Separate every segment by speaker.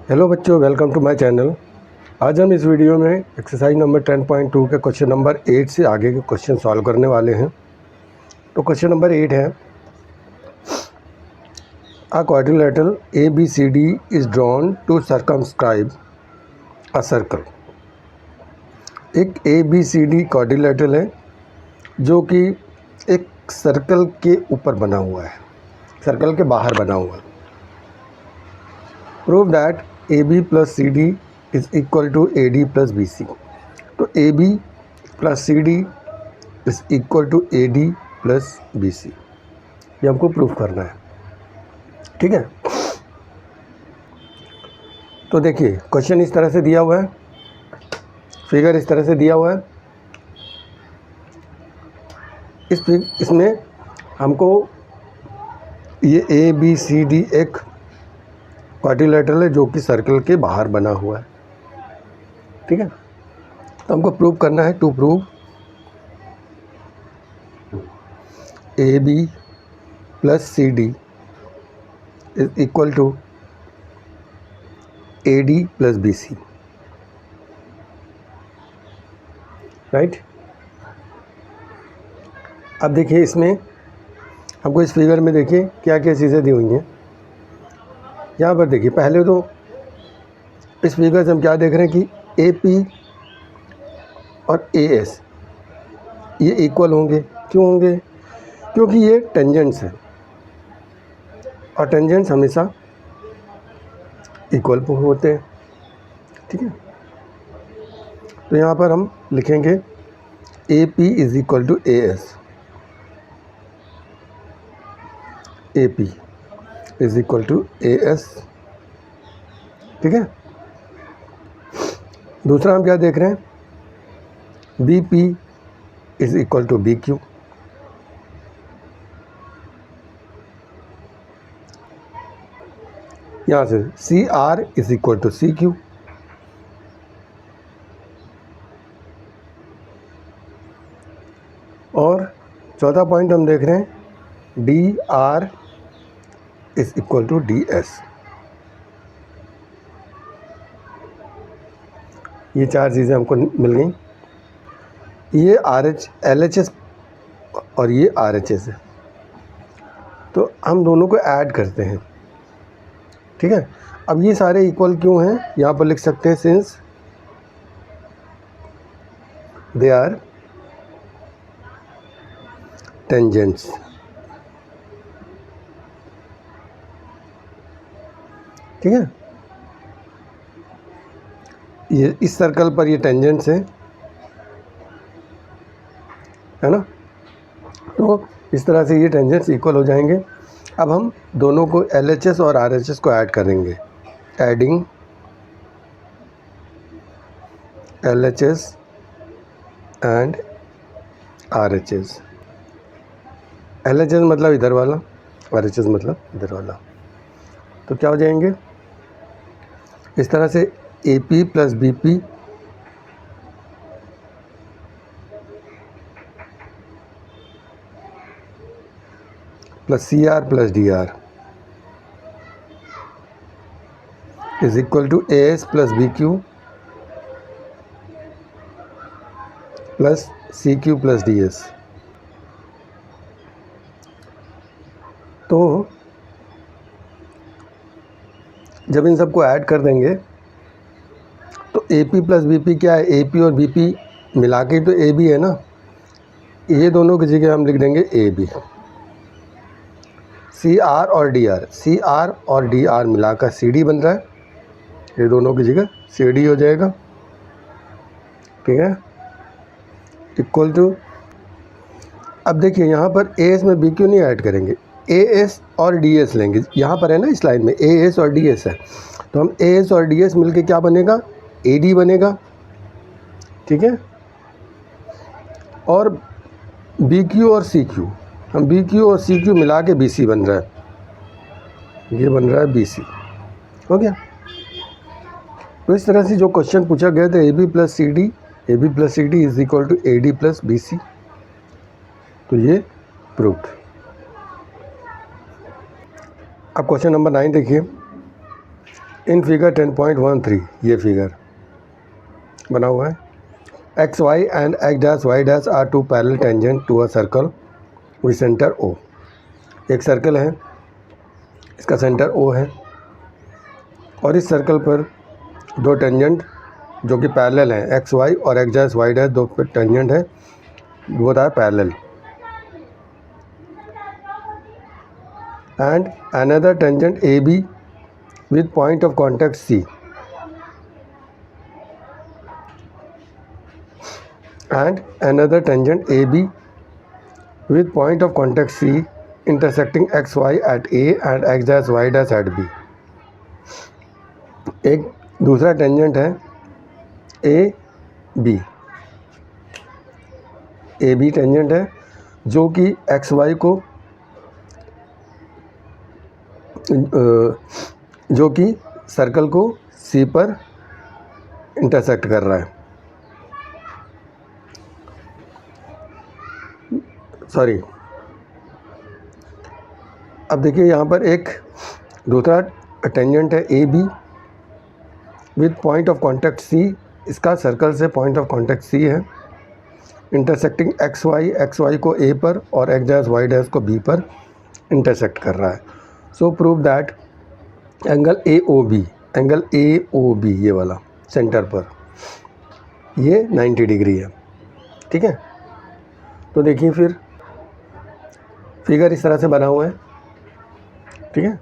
Speaker 1: Hello बच्चों, welcome to my channel. आज हम इस वीडियो में एक्सरसाइज नंबर 10.2 के क्वेश्चन नंबर 8 से आगे के क्वेश्चन सॉल्व करने वाले हैं। तो क्वेश्चन नंबर 8 है, a quadrilateral ABCD is drawn to circumscribe a circle. एक ABCD क्वाड्रिलेटरल है जो कि एक सर्कल के ऊपर बना हुआ है, सर्कल के बाहर बना हुआ है। Prove that AB plus CD is equal to AD plus BC। तो AB plus CD is equal to AD plus BC, ये हमको प्रूफ करना है। ठीक है, तो देखिए क्वेश्चन इस तरह से दिया हुआ है, फिगर इस तरह से दिया हुआ है। इसमें हमको ये ABCD एक क्वाड्रिलेटरल है जो कि सर्कल के बाहर बना हुआ है। ठीक है, तो हमको प्रूव करना है। To prove AB plus CD is equal to AD plus BC, right. अब देखिए इसमें हमको इस फिगर में देखिए क्या क्या चीज़ें दी हुई हैं। यहाँ पर देखिए, पहले तो इस फिगर से हम क्या देख रहे हैं कि AP और AS ये इक्वल होंगे। क्यों होंगे? क्योंकि ये टेंजेंट्स हैं और टेंजेंट्स हमेशा इक्वल होते हैं। ठीक है, तो यहाँ पर हम लिखेंगे AP is equal to AS, AP is equal to AS। ठीक है, दूसरा हम क्या देख रहे हैं, BP is equal to BQ। यहाँ से CR is equal to CQ। और चौथा पॉइंट हम देख रहे हैं DR is equal to DS। ये चार चीज़ें हमको मिल गई। ये LHS और ये RHS है, तो हम दोनों को ऐड करते हैं। ठीक है, अब ये सारे इक्वल क्यों हैं, यहाँ पर लिख सकते हैं सिंस दे आर टेंजेंट्स। ठीक है, ये इस सर्कल पर ये टेंजेंट्स हैं, है ना। तो इस तरह से ये टेंजेंट्स इक्वल हो जाएंगे। अब हम दोनों को LHS और RHS को ऐड करेंगे। Adding LHS and RHS। LHS मतलब इधर वाला, RHS मतलब इधर वाला। तो क्या हो जाएंगे इस तरह से, AP plus BP plus CR plus DR is equal to AS plus BQ plus CQ plus DS। तो जब इन सबको ऐड कर देंगे तो AP प्लस BP क्या है, AP और BP मिला के तो AB है ना। ये दोनों की जगह हम लिख देंगे AB। CR और DR मिलाकर CD बन रहा है, ये दोनों की जगह CD हो जाएगा। ठीक है, इक्वल टू, अब देखिए यहाँ पर AS में BQ नहीं ऐड करेंगे, AS और DS लेंगे। यहाँ पर है ना इस लाइन में AS और DS है, तो हम AS और DS मिलके क्या बनेगा, AD बनेगा। ठीक है, और BQ और CQ, हम BQ और CQ मिला के BC बन रहा है, ये बन रहा है BC। हो गया। तो इस तरह से जो क्वेश्चन पूछा गया था AB plus CD is equal to AD plus BC, तो ये प्रूव्ड। अब क्वेश्चन नंबर 9 देखिए, इन फिगर 10.13 ये फिगर बना हुआ है, x y and x dash y dash are two parallel tangent to a circle with centre O. एक circle है, इसका सेंटर ओ है, और इस सर्कल पर दो टेंजेंट जो कि पैरेलल हैं, एक्स वाई और एक्स डैश वाई डैश दो टेंजेंट है, both are parallel, and another tangent A B with point of contact C, and another tangent AB with point of contact C intersecting XY at A and X dash Y dash at B। एक दूसरा tangent है AB, AB tangent है जो कि XY को जो कि circle को C पर इंटरसेक्ट कर रहा है, सॉरी। अब देखिए यहाँ पर एक दूसरा टेंजेंट है AB with point of contact C, इसका सर्कल से पॉइंट ऑफ कॉन्टैक्ट C है, इंटरसेक्टिंग XY को A पर और X डैश Y डैश को B पर इंटरसेक्ट कर रहा है। सो प्रूव दैट एंगल AOB ये वाला सेंटर पर ये 90 डिग्री है, ठीक है। तो देखिए फिर फिगर इस तरह से बना हुआ है, ठीक है।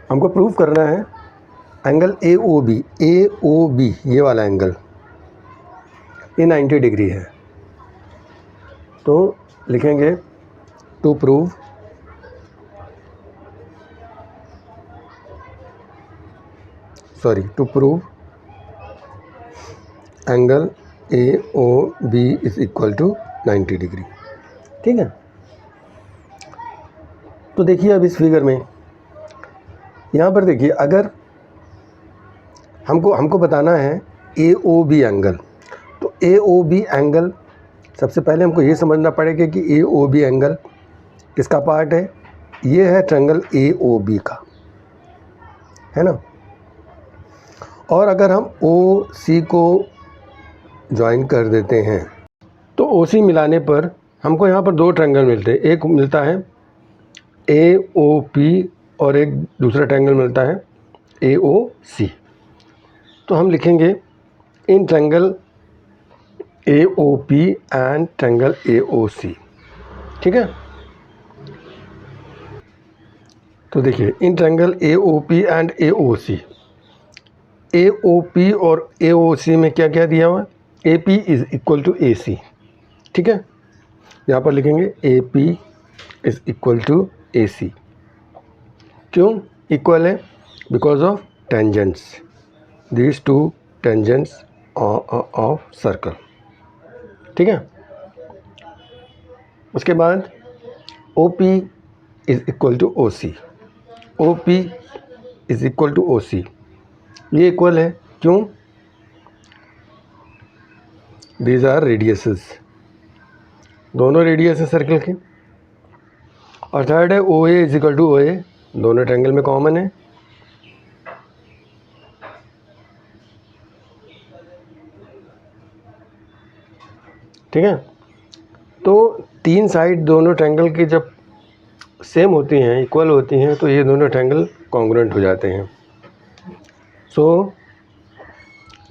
Speaker 1: हमको प्रूव करना है एंगल AOB ये वाला एंगल ये 90 डिग्री है। तो लिखेंगे to prove angle AOB is equal to 90 degree, ठीक है। तो देखिए अब इस फिगर में यहाँ पर देखिए, अगर हमको बताना है AOB एंगल, तो AOB एंगल सबसे पहले हमको ये समझना पड़ेगा कि AOB एंगल किसका पार्ट है। ये है ट्रायंगल AOB का, है ना। और अगर हम OC को ज्वाइन कर देते हैं तो OC मिलाने पर हमको यहाँ पर दो ट्रायंगल मिलते हैं, एक मिलता है AOP और एक दूसरा ट्रायंगल मिलता है AOC। तो हम लिखेंगे in triangle AOP and triangle AOC, ठीक है। तो देखिए in triangle AOP and AOC, AOP और AOC में क्या क्या दिया हुआ है, AP is equal to AC, ठीक है। यहाँ पर लिखेंगे AP is equal to AC। क्यों इक्वल है? Because of tangents, these two tangents of circle, ठीक है। उसके बाद OP is equal to OC, OP is equal to OC, ये इक्वल है। क्यों? दीज आर रेडियसेस, दोनों रेडियस है सर्कल के। और थर्ड है OA is equal to OA, दोनों ट्रायंगल में कॉमन है, ठीक है। तो तीन साइड दोनों ट्रायंगल की जब सेम होती हैं, इक्वल होती हैं, तो ये दोनों ट्रायंगल कॉन्ग्रुएंट हो जाते हैं। So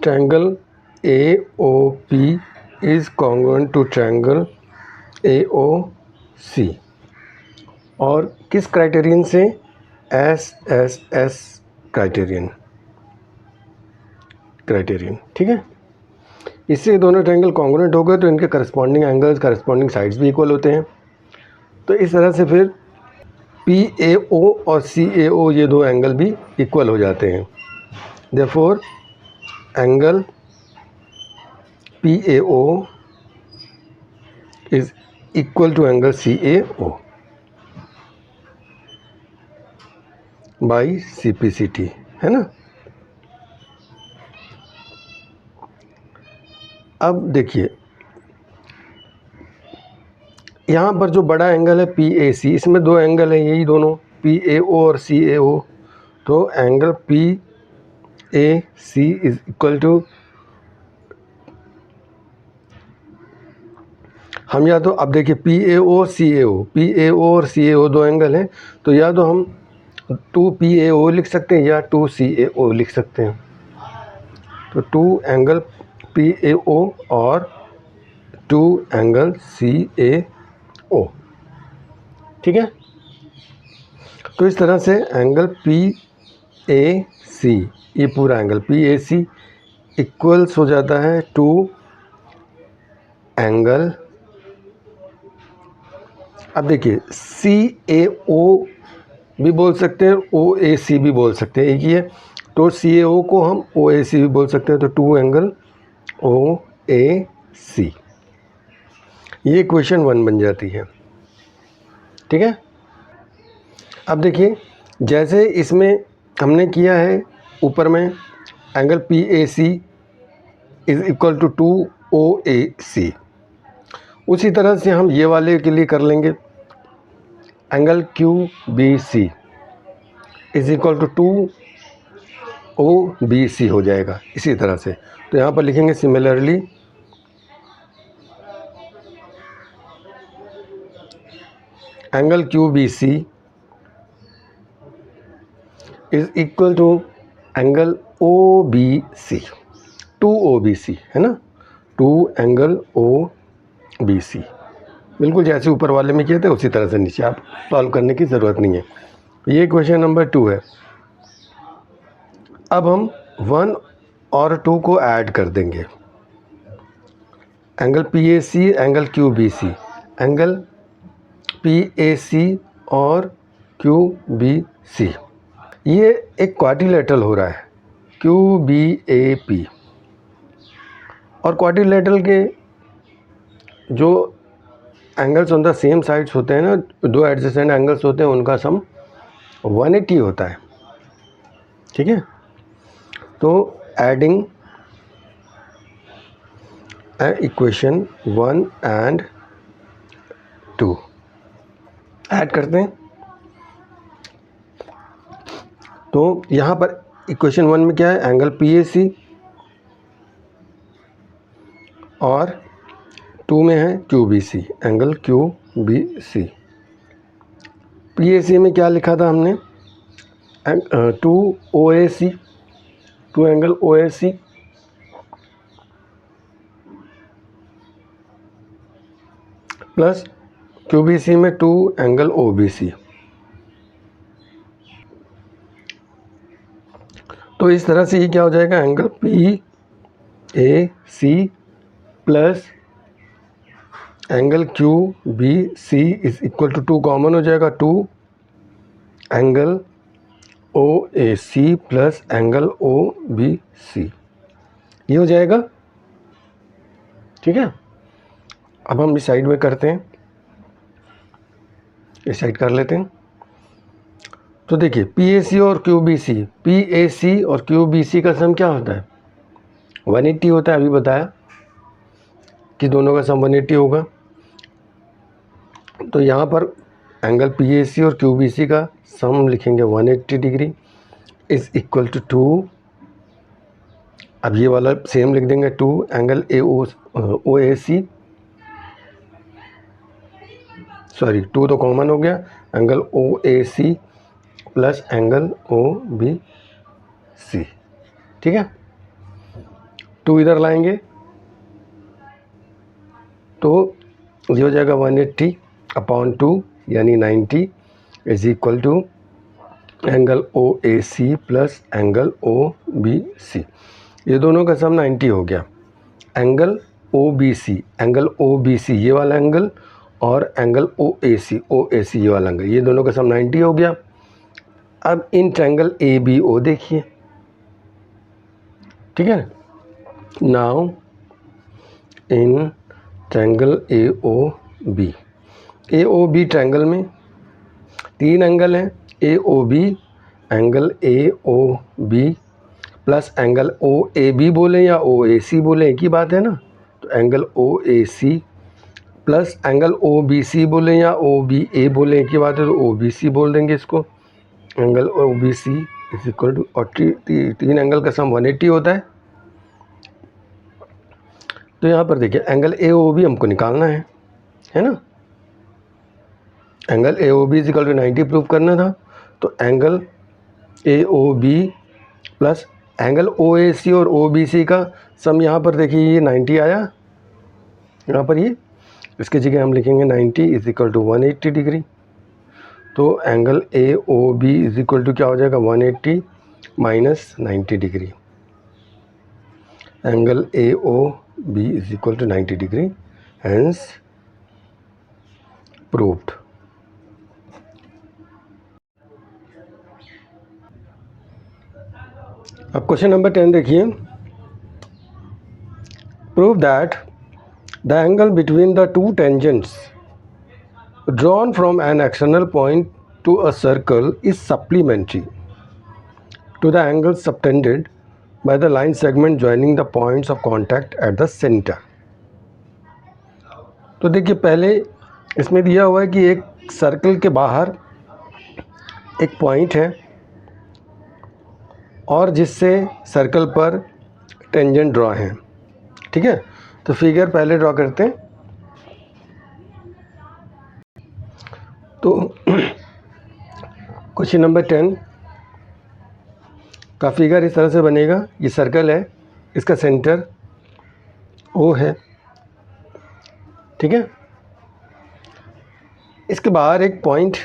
Speaker 1: triangle AOP is congruent to triangle AOC, और किस क्राइटेरियन से? SSS क्राइटेरियन, ठीक है। इससे दोनों ट्रायंगल कॉन्ग्रुएंट हो गए तो इनके करस्पॉन्डिंग एंगल्स, करस्पॉन्डिंग साइड्स भी इक्वल होते हैं। तो इस तरह से फिर PAO और CAO ये दो एंगल भी इक्वल हो जाते हैं। Therefore angle PAO is equal to angle CAO by CPCT, है ना। अब देखिए यहाँ पर जो बड़ा एंगल है PAC, इसमें दो एंगल है, यही दोनों PAO और CAO। तो angle A C is equal to, हम या तो अब देखिए P A O C A O, P A ओ और सी ए ओ दो एंगल हैं, तो या तो हम 2 पी ए ओ लिख सकते हैं या 2 सी ए ओ लिख सकते हैं। तो 2 एंगल पी ए ओ और 2 एंगल सी ए ओ, ठीक है। तो इस तरह से एंगल पी ए सी, ये पूरा angle P A C equals हो जाता है 2 एंगल, अब देखिए सी ए ओ भी बोल सकते हैं, ओ ए सी भी बोल सकते हैं, एक ही है। तो सी ए ओ को हम ओ ए सी भी बोल सकते हैं, तो 2 एंगल ओ ए सी, ये इक्वेशन 1 बन जाती है, ठीक है। अब देखिए जैसे इसमें हमने किया है ऊपर में angle P A C is equal to 2 O A C, उसी तरह से हम ये वाले के लिए कर लेंगे। Angle Q B C is equal to 2 O B C हो जाएगा इसी तरह से। तो यहाँ पर लिखेंगे similarly angle Q B C is equal to angle O B C, 2 O B C है ना, 2 एंगल ओ बी सी, बिल्कुल जैसे ऊपर वाले में किए थे उसी तरह से नीचे, आप सॉल्व करने की ज़रूरत नहीं है। ये क्वेश्चन नंबर 2 है। अब हम 1 और 2 को ऐड कर देंगे, angle P A C angle Q B C, angle P A C और क्यू बी सी, ये एक क्वाड्रिलेटरल हो रहा है क्यू बी ए पी, और क्वाड्रिलेटरल के जो angles on the same sides होते हैं ना, दो एडजेसेंट एंगल्स होते हैं, उनका सम 180 होता है, ठीक है। तो एडिंग इक्वेशन 1 एंड 2 ऐड करते हैं। तो यहाँ पर इक्वेशन 1 में क्या है, एंगल पी ए सी, और 2 में है Q B C, angle Q B C. P A C में क्या लिखा था हमने, 2 O A C, 2 angle O A C, plus Q B C में 2 एंगल ओ बी सी। तो इस तरह से ये क्या हो जाएगा, angle P A C plus angle Q B C is equal to 2 common हो जाएगा, 2 angle O A C plus angle O B C, ये हो जाएगा, ठीक है। अब हम इस साइड में करते हैं, इस साइड कर लेते हैं। तो देखिए पी ए सी और Q B C, P A C और क्यू बी सी का सम क्या होता है, 180 होता है, अभी बताया कि दोनों का सम 180 होगा। तो यहाँ पर एंगल पी ए सी और क्यू बी सी का सम लिखेंगे 180 डिग्री इज इक्वल टू 2, अब ये वाला सेम लिख देंगे, 2 angle A O A C, sorry 2 तो कॉमन हो गया, angle O A C plus angle O B C, ठीक है। 2 इधर लाएंगे तो ये हो जाएगा 180 अपॉन 2 यानी 90 is equal to angle O A C plus angle O B C, ये दोनों का सम 90 हो गया। Angle O B C, angle O B C ये वाला एंगल, और एंगल ओ ए सी ये वाला एंगल, ये दोनों का सम 90 हो गया। अब इन ट्रायंगल ए बी ओ देखिए, ठीक है। Now in triangle A O B triangle में 3 एंगल हैं, A O B, angle A O B plus angle O A B बोलें या ओ ए सी बोलें, एक ही बात है ना। तो angle O A C plus angle O B C बोलें या ओ बी ए बोलें, एक ही बात है, तो ओ बी सी बोल देंगे इसको, angle O B C is equal to, और तीन एंगल का सम 180 होता है। तो यहाँ पर देखिए एंगल ए ओ बी हमको निकालना है ना। Angle A O B is equal to 90 prove करना था। तो angle A O B plus angle O A C और ओ बी सी का सम यहाँ पर देखिए ये 90 आया, यहाँ पर ये इसकी जगह हम लिखेंगे 90 इज इक्वल टू 180 डिग्री। तो angle A O B is equal to क्या हो जाएगा 180 minus 90 degree. Angle A O B is equal to 90 degree, hence proved. अब क्वेश्चन नंबर 10 देखिए। Prove that the angle between the two tangents drawn from an external point to a circle is supplementary to the angle subtended by the line segment joining the points of contact at the center। तो देखिए पहले इसमें दिया हुआ है कि एक circle के बाहर एक पॉइंट है और जिससे सर्कल पर टेंजेंट ड्रॉ है, ठीक है। तो फिगर पहले ड्रॉ करते हैं। तो क्वेश्चन नंबर 10 का फिगर इस तरह से बनेगा। ये सर्कल है, इसका सेंटर ओ है, ठीक है। इसके बाहर एक पॉइंट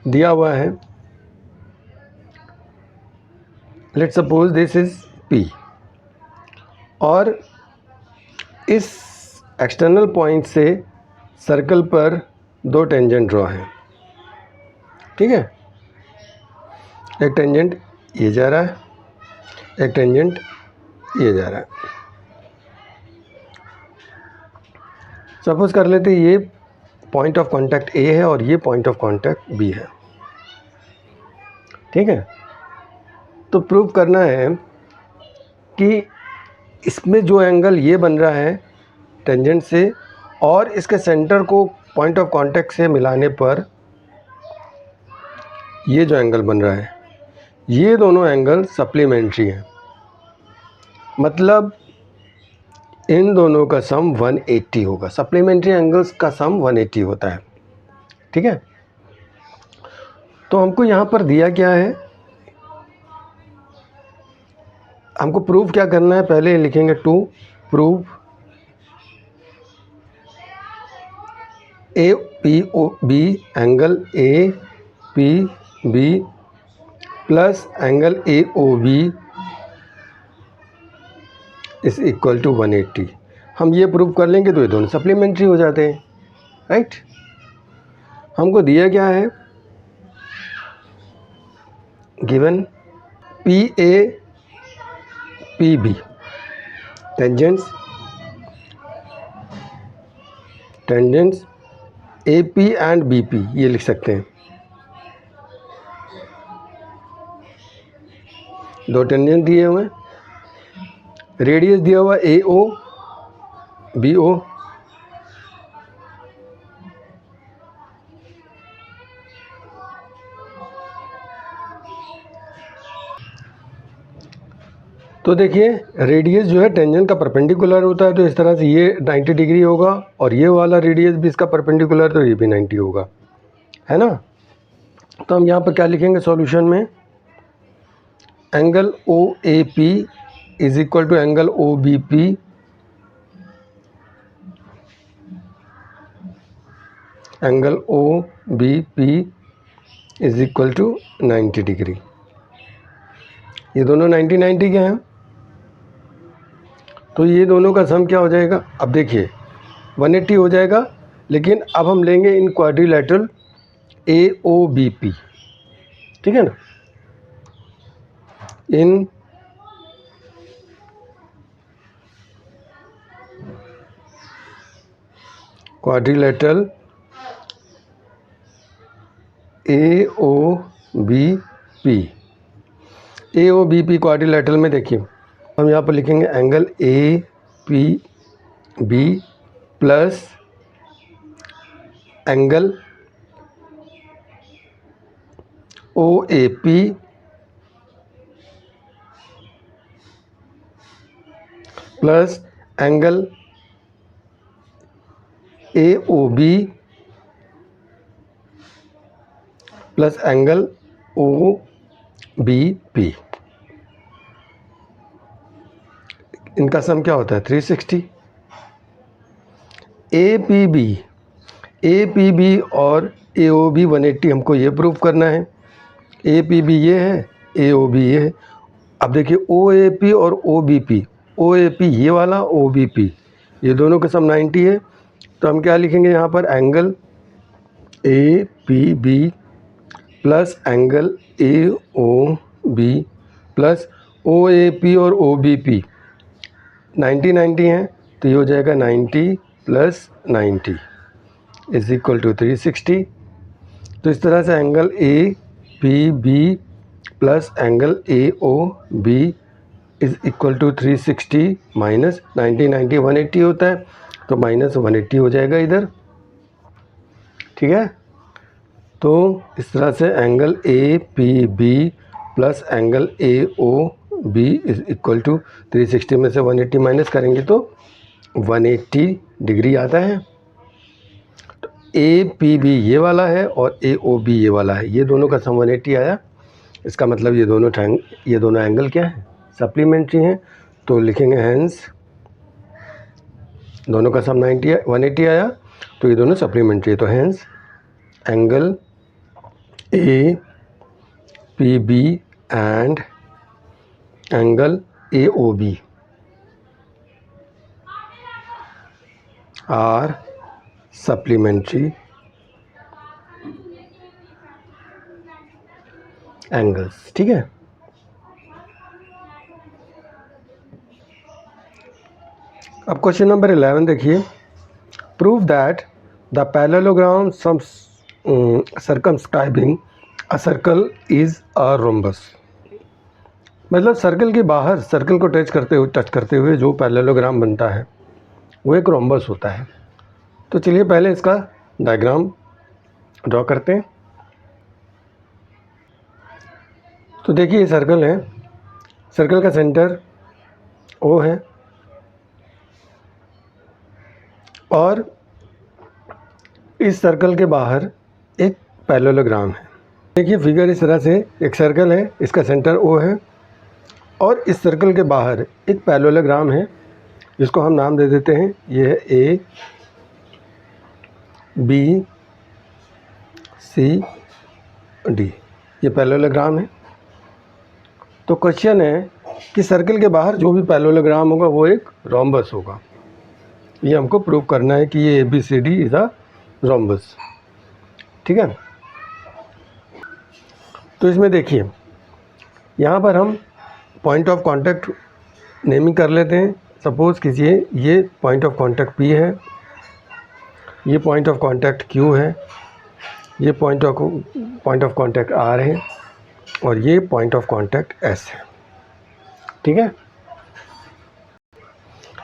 Speaker 1: दिया हुआ है, let's suppose this is P, और इस एक्सटर्नल पॉइंट से सर्कल पर दो टेंजेंट ड्रॉ हैं, ठीक है। एक टेंजेंट ये जा रहा है, एक टेंजेंट ये जा रहा है। सपोज कर लेते ये पॉइंट ऑफ कांटेक्ट ए है और ये पॉइंट ऑफ कांटेक्ट बी है, ठीक है। तो प्रूव करना है कि इसमें जो एंगल ये बन रहा है टेंजेंट से और इसके सेंटर को पॉइंट ऑफ कांटेक्ट से मिलाने पर ये जो एंगल बन रहा है, ये दोनों एंगल सप्लीमेंट्री हैं। मतलब इन दोनों का सम 180 होगा। सप्लीमेंट्री एंगल्स का सम 180 होता है, ठीक है। तो हमको यहाँ पर दिया क्या है, हमको प्रूव क्या करना है, पहले लिखेंगे to prove A P O B angle A P B plus angle A O B is equal to 180। हम ये प्रूव कर लेंगे तो ये दोनों सप्लीमेंट्री हो जाते हैं, राइट। हमको दिया क्या है, given P A P B tangents A P and B P, ये लिख सकते हैं। दो टेंजेंट दिए हुए हैं, रेडियस दिया हुआ ए ओ बी ओ, तो देखिए रेडियस जो है टेंजेंट का परपेंडिकुलर होता है, तो इस तरह से ये 90 डिग्री होगा और ये वाला रेडियस भी इसका परपेंडिकुलर, तो ये भी 90 होगा, है ना। तो हम यहाँ पर क्या लिखेंगे सॉल्यूशन में, angle O A P is equal to angle O B P angle O B P is equal to 90 degree. ये दोनों 90 के हैं, तो ये दोनों का सम क्या हो जाएगा, अब देखिए 180 हो जाएगा। लेकिन अब हम लेंगे in quadrilateral A O B P, ठीक है ना। In quadrilateral A O B P, A O B P quadrilateral में देखिए हम यहाँ पर लिखेंगे angle A P B plus angle OAP plus angle AOB plus angle OBP, इनका सम क्या होता है 360। APB और AOB 180 हमको ये प्रूव करना है। APB ये है, AOB ये है। अब देखिए OAP और OBP, OAP ये वाला, OBP ये दोनों का सम 90 है, तो हम क्या लिखेंगे यहाँ पर angle APB plus angle AOB plus OAP और OBP 90 हैं, तो ये हो जाएगा 90 प्लस 90 इज इक्वल टू 360। तो इस तरह से angle APB plus angle AOB is equal to 360 minus 90 180 होता है, तो माइनस 180 हो जाएगा इधर, ठीक है। तो इस तरह से angle APB plus angle AOB is equal to 360 में से 180 माइनस करेंगे तो 180 डिग्री आता है। तो APB ये वाला है और AOB ये वाला है, ये दोनों का सम 180 आया। इसका मतलब ये दोनों एंगल क्या है, सप्लीमेंट्री हैं, तो लिखेंगे हैंस दोनों का सम 180 आया, तो ये दोनों सप्लीमेंट्री है, तो hence angle APB and angle AOB are supplementary angles, ठीक है। अब क्वेश्चन नंबर 11 देखिए, prove that the parallelogram circumscribing a circle is a rhombus. मतलब सर्कल के बाहर, सर्कल को टच करते हुए जो पैरेललोग्राम बनता है वो एक रोम्बस होता है। तो चलिए पहले इसका डायग्राम ड्रॉ करते हैं। तो देखिए ये सर्कल है, सर्कल का सेंटर O है और इस सर्कल के बाहर एक पैरेललोग्राम है। देखिए फिगर इस तरह से, एक सर्कल है, इसका सेंटर O है और इस सर्कल के बाहर एक पैरेललोग्राम है जिसको हम नाम दे देते हैं, ये है ABCD, ये पैरेललोग्राम है। तो क्वेश्चन है कि सर्कल के बाहर जो भी पैरेललोग्राम होगा वो एक रोम्बस होगा। ये हमको प्रूव करना है कि ये ABCD इज़ अ रोम्बस, ठीक है। तो इसमें देखिए यहाँ पर हम पॉइंट ऑफ कांटेक्ट नेमिंग कर लेते हैं। सपोज़ कीजिए ये पॉइंट ऑफ कांटेक्ट P है, ये पॉइंट ऑफ कांटेक्ट Q है, ये पॉइंट ऑफ कांटेक्ट R है और ये पॉइंट ऑफ कांटेक्ट S है, ठीक है।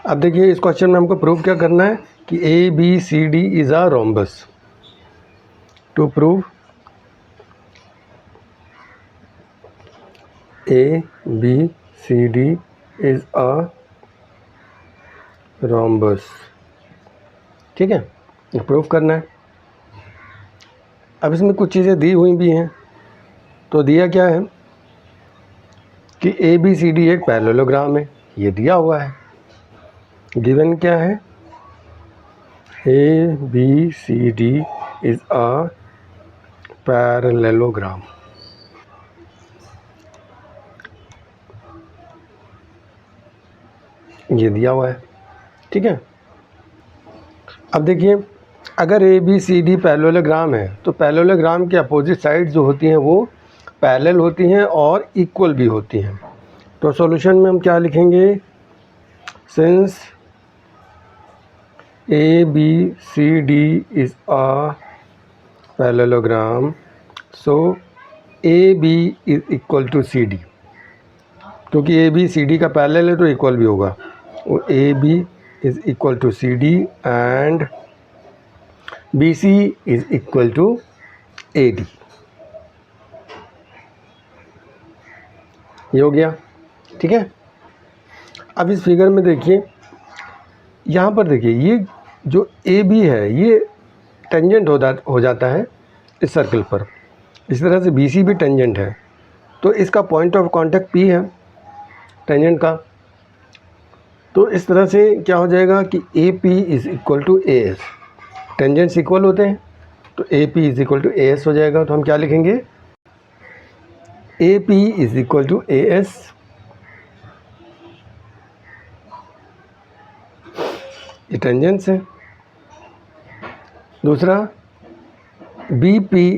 Speaker 1: अब देखिए इस क्वेश्चन में हमको प्रूव क्या करना है कि ABCD is a rhombus. To prove ABCD is a rhombus, ठीक है, ये प्रूव करना है। अब इसमें कुछ चीज़ें दी हुई भी हैं। तो दिया क्या है कि ABCD एक पैरेललोग्राम है, ये दिया हुआ है। गिवन क्या है, ABCD इज़ अ पैरेललोग्राम। ये दिया हुआ है, ठीक है। अब देखिए अगर ABCD पैरेललोग्राम है तो पैरेललोग्राम के अपोजिट साइड जो होती हैं वो पैरेलल होती हैं और इक्वल भी होती हैं। तो सॉल्यूशन में हम क्या लिखेंगे, since ABCD is a parallelogram so AB is equal to CD, क्योंकि ABCD का पैरेलल है तो इक्वल भी होगा। AB is equal to CD and BC is equal to AD। ये हो गया, ठीक है। अब इस फिगर में देखिए, यहाँ पर देखिए ये जो ए बी है ये टेंजेंट हो जाता है इस सर्कल पर। इस तरह से बी सी भी टेंजेंट है, तो इसका पॉइंट ऑफ कांटेक्ट पी है टेंजेंट का। तो इस तरह से क्या हो जाएगा कि A P is equal to A S, tangents equal होते हैं तो A P is equal to A S हो जाएगा। तो हम क्या लिखेंगे, A P is equal to A S, ये टेंजेंट्स है। दूसरा B P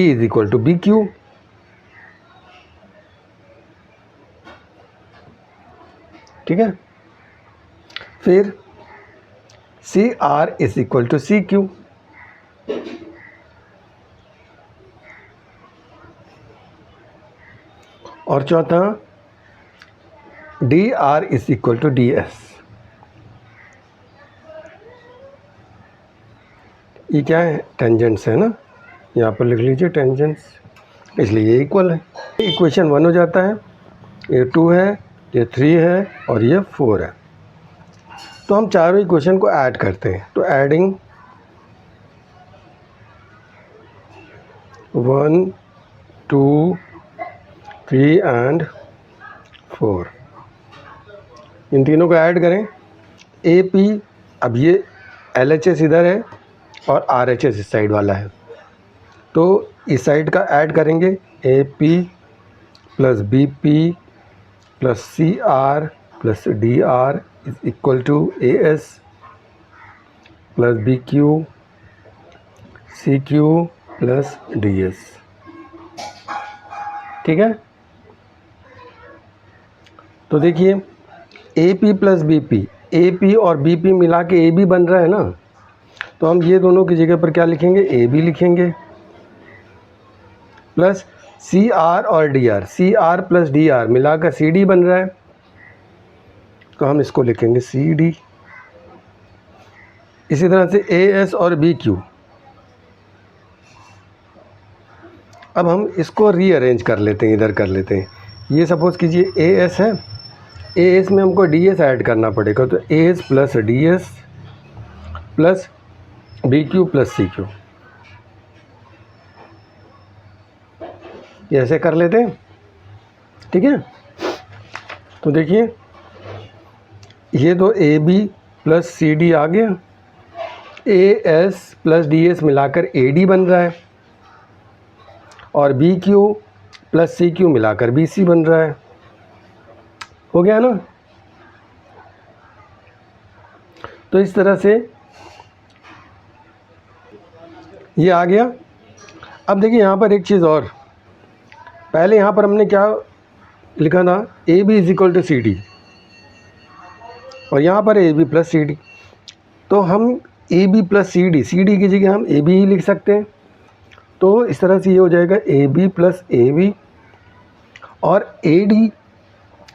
Speaker 1: is equal to B Q, ठीक है। फिर C R is equal to C Q, और चौथा D R is equal to D S. ये क्या है, टेंजेंट्स है ना, यहाँ पर लिख लीजिए टेंजेंट्स, इसलिए ये इक्वल है। इक्वेशन 1 हो जाता है, ये 2 है, ये 3 है और ये 4 है। तो हम चारों इक्वेशन को ऐड करते हैं, तो एडिंग 1 2 3 एंड 4, इन तीनों को ऐड करें। ए पी, अब ये एल एच एस इधर है और आर एच एस इस साइड वाला है, तो इस साइड का ऐड करेंगे, A P plus B P plus C R plus D R is equal to A S plus B Q C Q plus D S, ठीक है। तो देखिए A P plus B P, A P और B P मिला के A B बन रहा है ना, तो हम ये दोनों की जगह पर क्या लिखेंगे, ए बी लिखेंगे, प्लस सी आर और D R, C R plus D R मिलाकर सी डी बन रहा है, तो हम इसको लिखेंगे सी डी। इसी तरह से ए एस और बी क्यू, अब हम इसको रीअरेंज कर लेते हैं, इधर कर लेते हैं। ये सपोज़ कीजिए ए एस है, ए एस में हमको डी एस ऐड करना पड़ेगा, तो A S plus D S plus B Q plus C Q, ये ऐसे कर लेते हैं, ठीक है। तो देखिए ये तो A B plus C D आ गया, A S plus D S मिलाकर ए डी बन रहा है, और B Q plus C Q मिलाकर बी सी बन रहा है, हो गया ना। तो इस तरह से ये आ गया। अब देखिए यहाँ पर एक चीज़ और, पहले यहाँ पर हमने क्या लिखा था, A B is equal to C D, और यहाँ पर A B plus C D, तो हम A B plus C D की जगह हम ए बी ही लिख सकते हैं। तो इस तरह से ये हो जाएगा A B plus A B, और ए डी,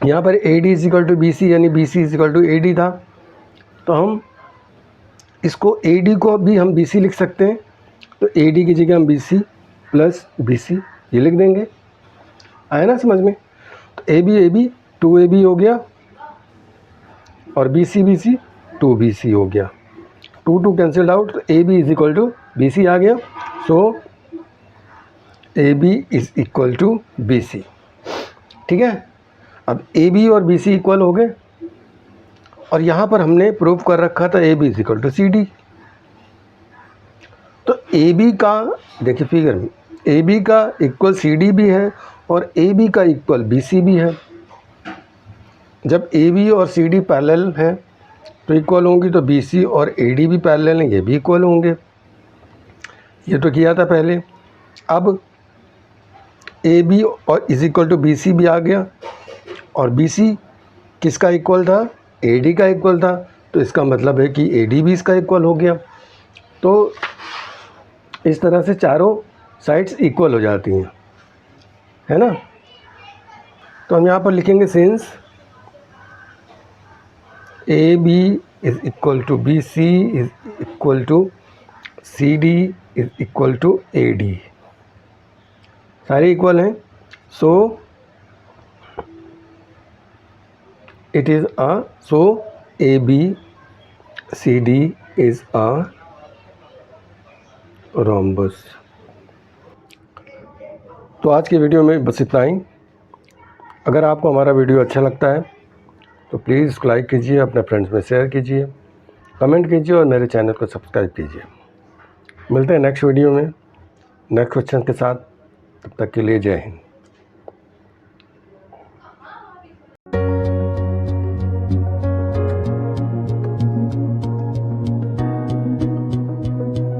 Speaker 1: यहाँ पर A D is equal to B C, यानी B C is equal to A D था, तो हम इसको ए डी को भी हम बी सी लिख सकते हैं, तो ए डी की जगह हम B C plus B C ये लिख देंगे। आया ना समझ में। तो ए बी 2AB हो गया और बी सी 2BC हो गया। 2 कैंसिल्ड आउट, तो A B is equal to B C आ गया। So A B is equal to B C. ठीक है, अब ए बी और बी सी इक्वल हो गए और यहाँ पर हमने प्रूव कर रखा था A B is equal to C D. तो ए बी का देखिए फिगर में ए बी का इक्वल सी डी भी है और ए बी का इक्वल बी सी भी है। जब ए बी और सी डी पैरेलल हैं तो इक्वल होंगी, तो बी सी और ए डी भी पैरेलल हैं, ये भी इक्वल होंगे। ये तो किया था पहले। अब ए बी और is equal to B C भी आ गया और बी सी किसका इक्वल था, ए डी का इक्वल था, तो इसका मतलब है कि ए डी भी इसका इक्वल हो गया। तो इस तरह से चारों साइड्स इक्वल हो जाती हैं, है ना। तो हम यहाँ पर लिखेंगे since A B is equal to B C is equal to C D is equal to A D, सारे इक्वल हैं। So it is a, so ABCD is a rhombus. तो आज की वीडियो में बस इतना ही। अगर आपको हमारा वीडियो अच्छा लगता है तो प्लीज़ इसको लाइक कीजिए, अपने फ्रेंड्स में शेयर कीजिए, कमेंट कीजिए और मेरे चैनल को सब्सक्राइब कीजिए। मिलते हैं नेक्स्ट वीडियो में नेक्स्ट क्वेश्चन के साथ। तब तक के लिए जय हिंद।